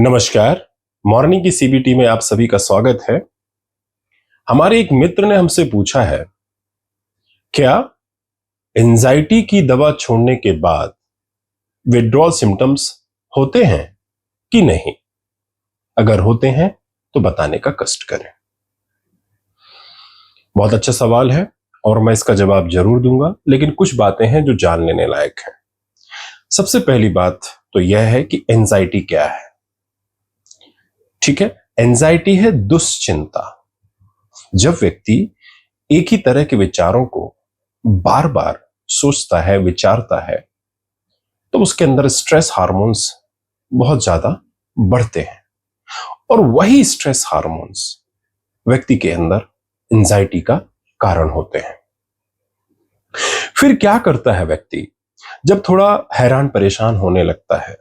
नमस्कार। मॉर्निंग की सीबीटी में आप सभी का स्वागत है। हमारे एक मित्र ने हमसे पूछा है, क्या एंजाइटी की दवा छोड़ने के बाद विड्रॉल सिम्टम्स होते हैं कि नहीं? अगर होते हैं तो बताने का कष्ट करें। बहुत अच्छा सवाल है और मैं इसका जवाब जरूर दूंगा, लेकिन कुछ बातें हैं जो जान लेने लायक हैं। सबसे पहली बात तो यह है कि एंजाइटी क्या है। ठीक है, एंजाइटी है दुश्चिंता। जब व्यक्ति एक ही तरह के विचारों को बार बार सोचता है, विचारता है, तो उसके अंदर स्ट्रेस हार्मोन्स बहुत ज्यादा बढ़ते हैं और वही स्ट्रेस हार्मोन्स व्यक्ति के अंदर एंजाइटी का कारण होते हैं। फिर क्या करता है व्यक्ति? जब थोड़ा हैरान परेशान होने लगता है,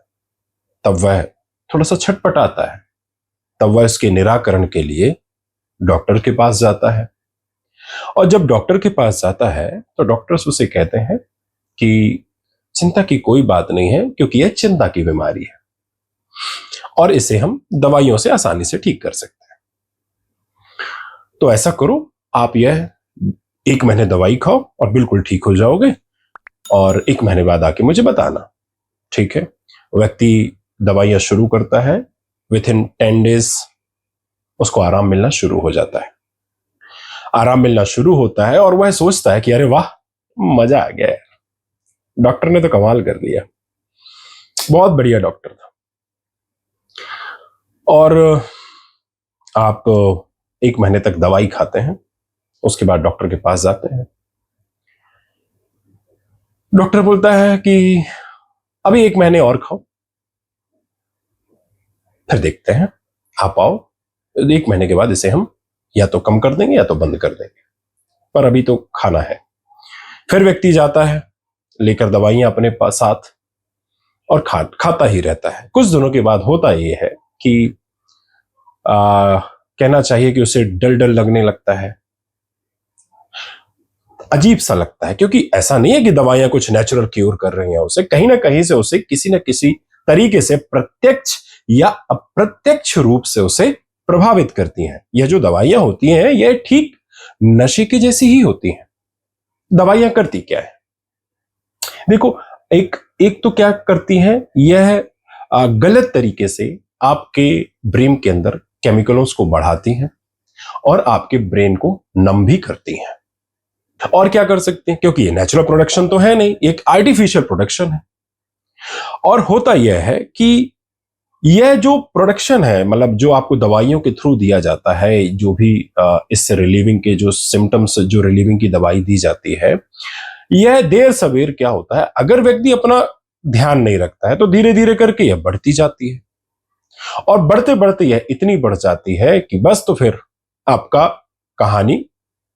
तब वह थोड़ा सा छटपटाता है, तब वह इसके निराकरण के लिए डॉक्टर के पास जाता है। और जब डॉक्टर के पास जाता है तो डॉक्टर्स उसे कहते हैं कि चिंता की कोई बात नहीं है, क्योंकि यह चिंता की बीमारी है और इसे हम दवाइयों से आसानी से ठीक कर सकते हैं। तो ऐसा करो, आप यह 1 महीने दवाई खाओ और बिल्कुल ठीक हो जाओगे और 1 महीने बाद आके मुझे बताना। ठीक है, व्यक्ति दवाइयां शुरू करता है, विद इन 10 डेज उसको आराम मिलना शुरू हो जाता है। आराम मिलना शुरू होता है और वह सोचता है कि अरे वाह, मजा आ गया, डॉक्टर ने तो कमाल कर दिया, बहुत बढ़िया डॉक्टर था। और आप 1 महीने तक दवाई खाते हैं, उसके बाद डॉक्टर के पास जाते हैं। डॉक्टर बोलता है कि अभी 1 महीने और खाओ, फिर देखते हैं, आप आओ 1 महीने के बाद इसे हम या तो कम कर देंगे या तो बंद कर देंगे, पर अभी तो खाना है। फिर व्यक्ति जाता है लेकर दवाइयां अपने पास साथ और खाता ही रहता है। कुछ दिनों के बाद होता यह है कि कहना चाहिए कि उसे डर डर लगने लगता है, अजीब सा लगता है, क्योंकि ऐसा नहीं है कि दवाइयां कुछ नेचुरल क्योर कर रही हैं उसे, कहीं ना कहीं से उसे किसी न किसी तरीके से प्रत्यक्ष या अप्रत्यक्ष रूप से उसे प्रभावित करती हैं। यह जो दवाइयां होती हैं यह ठीक नशे की जैसी ही होती हैं। दवाइयां करती क्या है? देखो, एक तो क्या करती हैं, यह गलत तरीके से आपके ब्रेन के अंदर केमिकलों को बढ़ाती हैं और आपके ब्रेन को नम भी करती हैं। और क्या कर सकते हैं, क्योंकि ये नेचुरल प्रोडक्शन तो है नहीं, एक आर्टिफिशियल प्रोडक्शन है। और होता यह है कि यह जो प्रोडक्शन है, मतलब जो आपको दवाइयों के थ्रू दिया जाता है, जो भी इससे रिलीविंग के जो सिम्टम्स, जो रिलीविंग की दवाई दी जाती है, यह देर सवेर क्या होता है, अगर व्यक्ति अपना ध्यान नहीं रखता है तो धीरे धीरे करके यह बढ़ती जाती है और बढ़ते बढ़ते यह इतनी बढ़ जाती है कि बस तो फिर आपका कहानी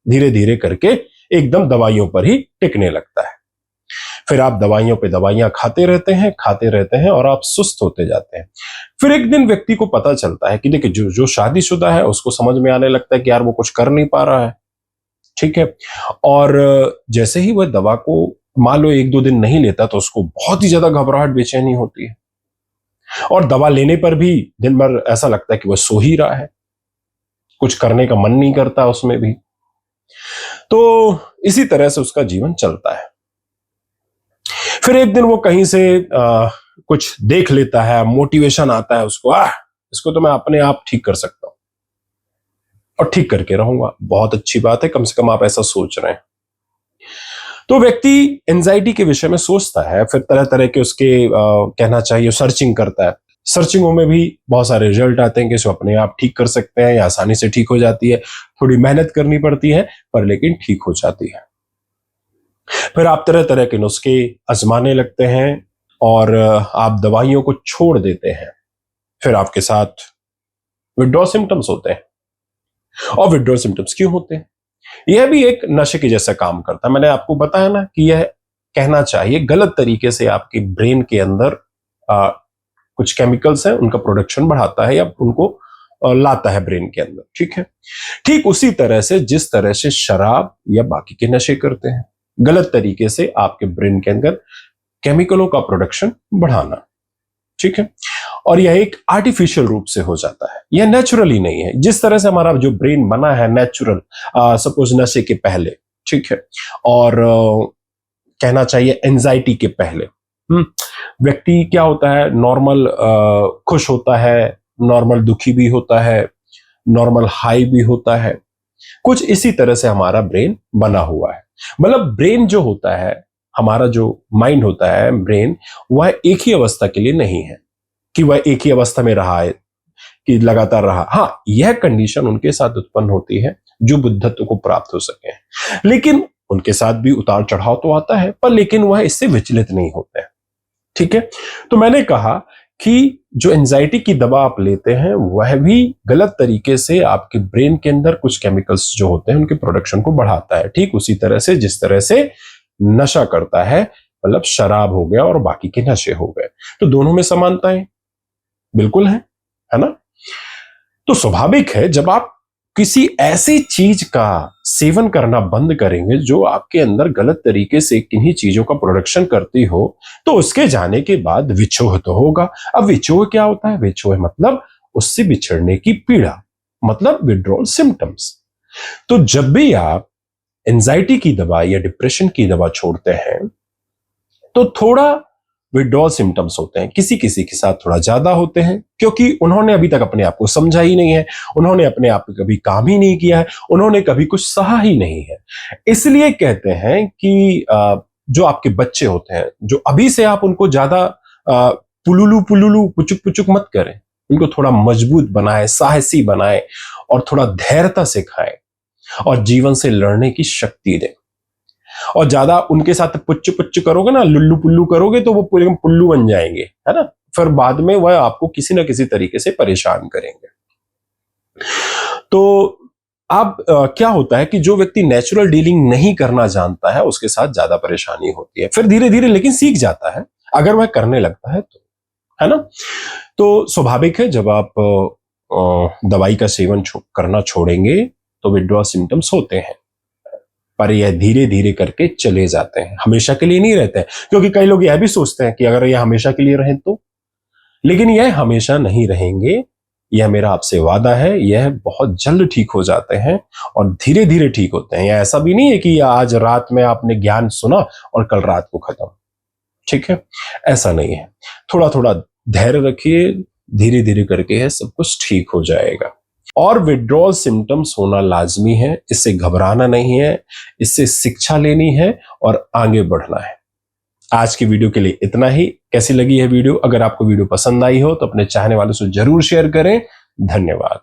धीरे धीरे करके एकदम दवाइयों पर ही टिकने लगता है। फिर आप दवाइयों पे दवाइयां खाते रहते हैं और आप सुस्त होते जाते हैं। फिर एक दिन व्यक्ति को पता चलता है कि देखिए, जो शादीशुदा है उसको समझ में आने लगता है कि यार वो कुछ कर नहीं पा रहा है। ठीक है, और जैसे ही वह दवा को मान लो 1-2 दिन नहीं लेता तो उसको बहुत ही ज्यादा घबराहट, बेचैनी होती है और दवा लेने पर भी दिन भर ऐसा लगता है कि वह सो ही रहा है, कुछ करने का मन नहीं करता उसमें भी। तो इसी तरह से उसका जीवन चलता है। फिर एक दिन वो कहीं से कुछ देख लेता है, मोटिवेशन आता है उसको, इसको तो मैं अपने आप ठीक कर सकता हूं और ठीक करके रहूंगा। बहुत अच्छी बात है, कम से कम आप ऐसा सोच रहे हैं। तो व्यक्ति एंजाइटी के विषय में सोचता है, फिर तरह तरह के उसके कहना चाहिए सर्चिंग करता है। सर्चिंगों में भी बहुत सारे रिजल्ट आते हैं कि इसको अपने आप ठीक कर सकते हैं या आसानी से ठीक हो जाती है। थोड़ी मेहनत करनी पड़ती है पर लेकिन ठीक हो जाती है। फिर आप तरह तरह के नुस्खे आजमाने लगते हैं और आप दवाइयों को छोड़ देते हैं। फिर आपके साथ विड्रॉल सिम्टम्स होते हैं। और विड्रॉल सिम्टम्स क्यों होते हैं? यह भी एक नशे के जैसा काम करता है। मैंने आपको बताया ना कि यह कहना चाहिए गलत तरीके से आपके ब्रेन के अंदर कुछ केमिकल्स हैं, उनका प्रोडक्शन बढ़ाता है या उनको लाता है ब्रेन के अंदर। ठीक है, ठीक उसी तरह से जिस तरह से शराब या बाकी के नशे करते हैं, गलत तरीके से आपके ब्रेन के अंदर केमिकलों का प्रोडक्शन बढ़ाना। ठीक है, और यह एक आर्टिफिशियल रूप से हो जाता है, यह नेचुरली नहीं है। जिस तरह से हमारा जो ब्रेन बना है नेचुरल, सपोज नशे के पहले, ठीक है, और कहना चाहिए एंजाइटी के पहले, व्यक्ति क्या होता है, नॉर्मल खुश होता है, नॉर्मल दुखी भी होता है, नॉर्मल हाई भी होता है। कुछ इसी तरह से हमारा ब्रेन बना हुआ है। मतलब ब्रेन जो होता है, हमारा जो माइंड होता है, ब्रेन, वह एक ही अवस्था के लिए नहीं है कि वह एक ही अवस्था में रहा है, कि लगातार रहा। हाँ, यह कंडीशन उनके साथ उत्पन्न होती है जो बुद्धत्व को प्राप्त हो सके, लेकिन उनके साथ भी उतार चढ़ाव तो आता है, पर लेकिन वह इससे विचलित नहीं होते हैं। ठीक है, तो मैंने कहा कि जो एंजाइटी की दवा आप लेते हैं वह भी गलत तरीके से आपके ब्रेन के अंदर कुछ केमिकल्स जो होते हैं उनके प्रोडक्शन को बढ़ाता है। ठीक उसी तरह से जिस तरह से नशा करता है, मतलब शराब हो गया और बाकी के नशे हो गए, तो दोनों में समानताएं बिल्कुल है ना। तो स्वाभाविक है जब आप किसी ऐसी चीज का सेवन करना बंद करेंगे जो आपके अंदर गलत तरीके से किन्हीं चीजों का प्रोडक्शन करती हो, तो उसके जाने के बाद विक्षोभ तो होगा। अब विक्षोभ क्या होता है? विक्षोभ मतलब उससे बिछड़ने की पीड़ा, मतलब विड्रॉल सिम्टम्स। तो जब भी आप एंजाइटी की दवा या डिप्रेशन की दवा छोड़ते हैं तो थोड़ा विड्रॉल सिम्टम्स होते हैं, किसी किसी के साथ थोड़ा ज्यादा होते हैं, क्योंकि उन्होंने अभी तक अपने आप को समझा ही नहीं है, उन्होंने अपने आप पे कभी काम ही नहीं किया है, उन्होंने कभी कुछ सहा ही नहीं है। इसलिए कहते हैं कि जो आपके बच्चे होते हैं, जो अभी से आप उनको ज्यादा पुलुलू पुलुलू पुचुक पुचुक मत करें, उनको थोड़ा मजबूत बनाए, साहसी बनाए और थोड़ा धैर्यता सिखाए और जीवन से लड़ने की शक्ति दें। और ज्यादा उनके साथ पुच्चू पुच्चू करोगे ना, लुल्लू पुल्लू करोगे, तो वो पूरे पुल्लू बन जाएंगे, है ना। फिर बाद में वह आपको किसी ना किसी तरीके से परेशान करेंगे। तो अब क्या होता है कि जो व्यक्ति नेचुरल डीलिंग नहीं करना जानता है उसके साथ ज्यादा परेशानी होती है, फिर धीरे धीरे लेकिन सीख जाता है अगर वह करने लगता है तो, है ना। तो स्वाभाविक है जब आप दवाई का सेवन करना छोड़ेंगे तो विड्रॉल सिम्टम्स होते हैं, पर यह धीरे धीरे करके चले जाते हैं, हमेशा के लिए नहीं रहते हैं। क्योंकि कई लोग यह भी सोचते हैं कि अगर यह हमेशा के लिए रहे तो, लेकिन यह हमेशा नहीं रहेंगे। यह मेरा आपसे वादा है, यह बहुत जल्द ठीक हो जाते हैं और धीरे धीरे ठीक होते हैं। यह ऐसा भी नहीं है कि आज रात में आपने ज्ञान सुना और कल रात को खत्म, ठीक है, ऐसा नहीं है। थोड़ा थोड़ा धैर्य रखिए, धीरे धीरे करके है सब कुछ ठीक हो जाएगा। और विड्रॉल सिम्टम्स होना लाजमी है, इससे घबराना नहीं है, इससे शिक्षा लेनी है और आगे बढ़ना है। आज की वीडियो के लिए इतना ही। कैसी लगी है वीडियो? अगर आपको वीडियो पसंद आई हो तो अपने चाहने वालों से जरूर शेयर करें। धन्यवाद।